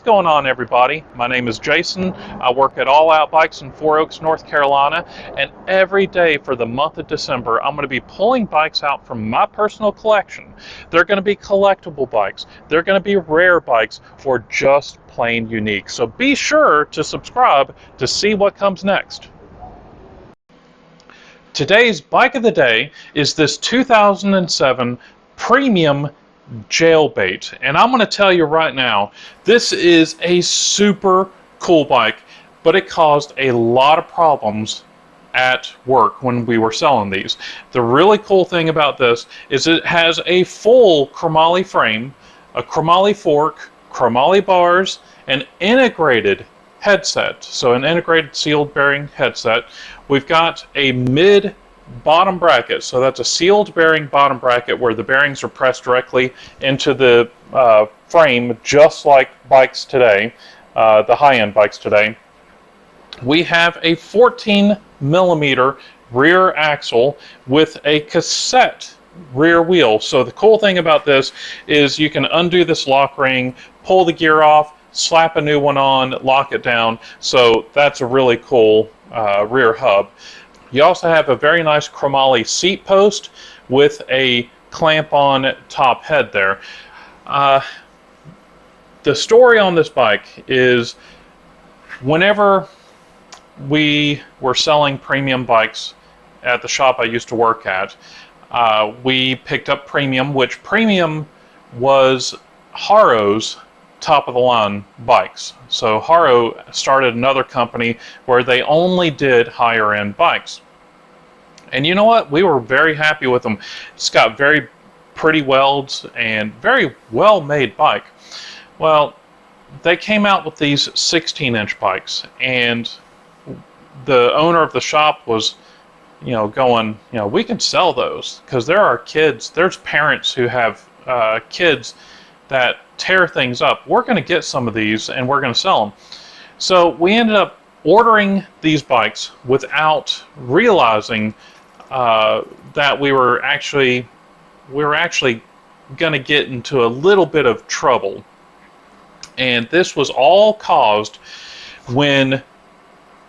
going on, everybody? My name is Jason. I work at All Out Bikes in Four Oaks, North Carolina, and every day for the month of December, I'm going to be pulling bikes out from my personal collection. They're going to be collectible bikes, they're going to be rare bikes, or just plain unique. So be sure to subscribe to see what comes next. Today's bike of the day is this 2007 Premium Jailbait, and I'm going to tell you right now, this is a super cool bike, but it caused a lot of problems at work when we were selling these. The really cool thing about this is it has a full chromoly frame, a chromoly fork, chromoly bars, an integrated headset, so an integrated sealed bearing headset. We've got a mid bottom bracket, so that's a sealed bearing bottom bracket where the bearings are pressed directly into the frame, just like bikes today, the high-end bikes today. We have a 14 millimeter rear axle with a cassette rear wheel. So the cool thing about this is you can undo this lock ring, pull the gear off, slap a new one on, lock it down. So that's a really cool rear hub. You also have a very nice chromoly seat post with a clamp-on top head there. The story on this bike is whenever we were selling premium bikes at the shop I used to work at, we picked up Premium, which Premium was Haro's top-of-the-line bikes. So Haro started another company where they only did higher-end bikes. And you know what? We were very happy with them. It's got very pretty welds and very well-made bike. Well, they came out with these 16-inch bikes, and the owner of the shop was, going, we can sell those because there are kids, there's parents who have kids that tear things up. We're going to get some of these and we're going to sell them. So we ended up ordering these bikes without realizing that we were actually going to get into a little bit of trouble. And this was all caused when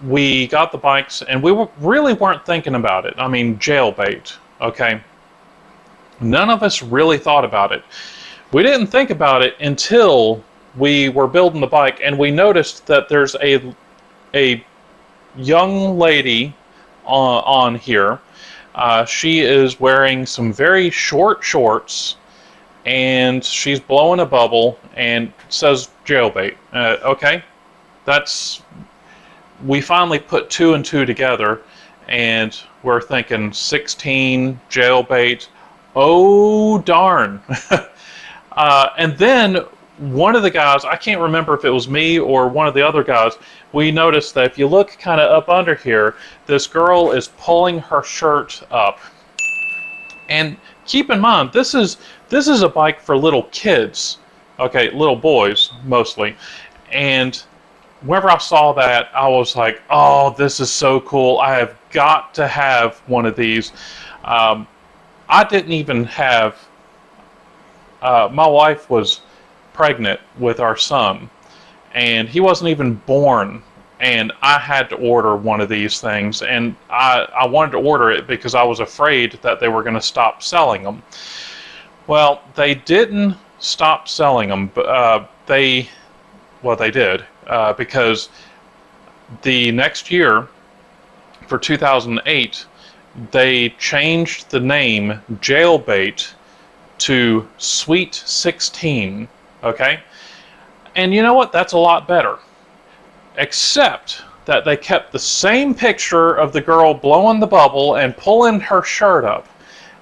we got the bikes, and we really weren't thinking about it. I mean, Jailbait, okay? None of us really thought about it. We didn't think about it until we were building the bike, and we noticed that there's a young lady on here. She is wearing some very short shorts, and she's blowing a bubble and says Jailbait. Okay, we finally put two and two together, and we're thinking 16 Jailbait. Oh darn! And then one of the guys, I can't remember if it was me or one of the other guys, we noticed that if you look kind of up under here, this girl is pulling her shirt up. And keep in mind, this is a bike for little kids, okay, little boys mostly. And whenever I saw that, I was like, oh, this is so cool. I have got to have one of these. I didn't even have, my wife was pregnant with our son, and he wasn't even born, and I had to order one of these things, and I wanted to order it because I was afraid that they were going to stop selling them. Well, they didn't stop selling them, but they did, because the next year, for 2008, they changed the name Jailbait to Sweet 16, okay? And you know what? That's a lot better. Except that they kept the same picture of the girl blowing the bubble and pulling her shirt up.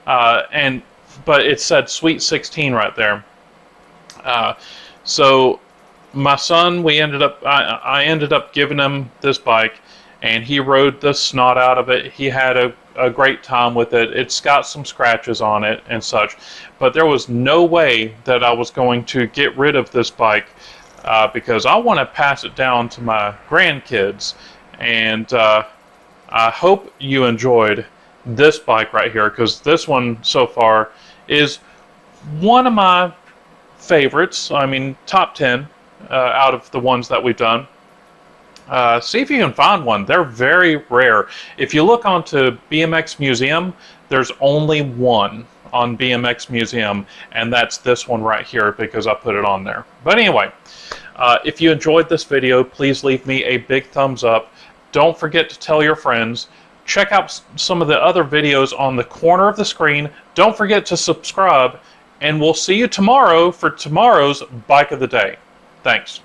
But it said Sweet 16 right there. So my son, I ended up giving him this bike, and he rode the snot out of it. He had a great time with it. It's got some scratches on it and such, but there was no way that I was going to get rid of this bike because I want to pass it down to my grandkids. And I hope you enjoyed this bike right here, because this one so far is one of my favorites. I mean, top 10. out of the ones that we've done. See if you can find one. They're very rare. If you look onto BMX Museum, there's only one on BMX Museum, and that's this one right here because I put it on there. But anyway, if you enjoyed this video, please leave me a big thumbs up. Don't forget to tell your friends. Check out some of the other videos on the corner of the screen. Don't forget to subscribe, and we'll see you tomorrow for tomorrow's Bike of the Day. Thanks.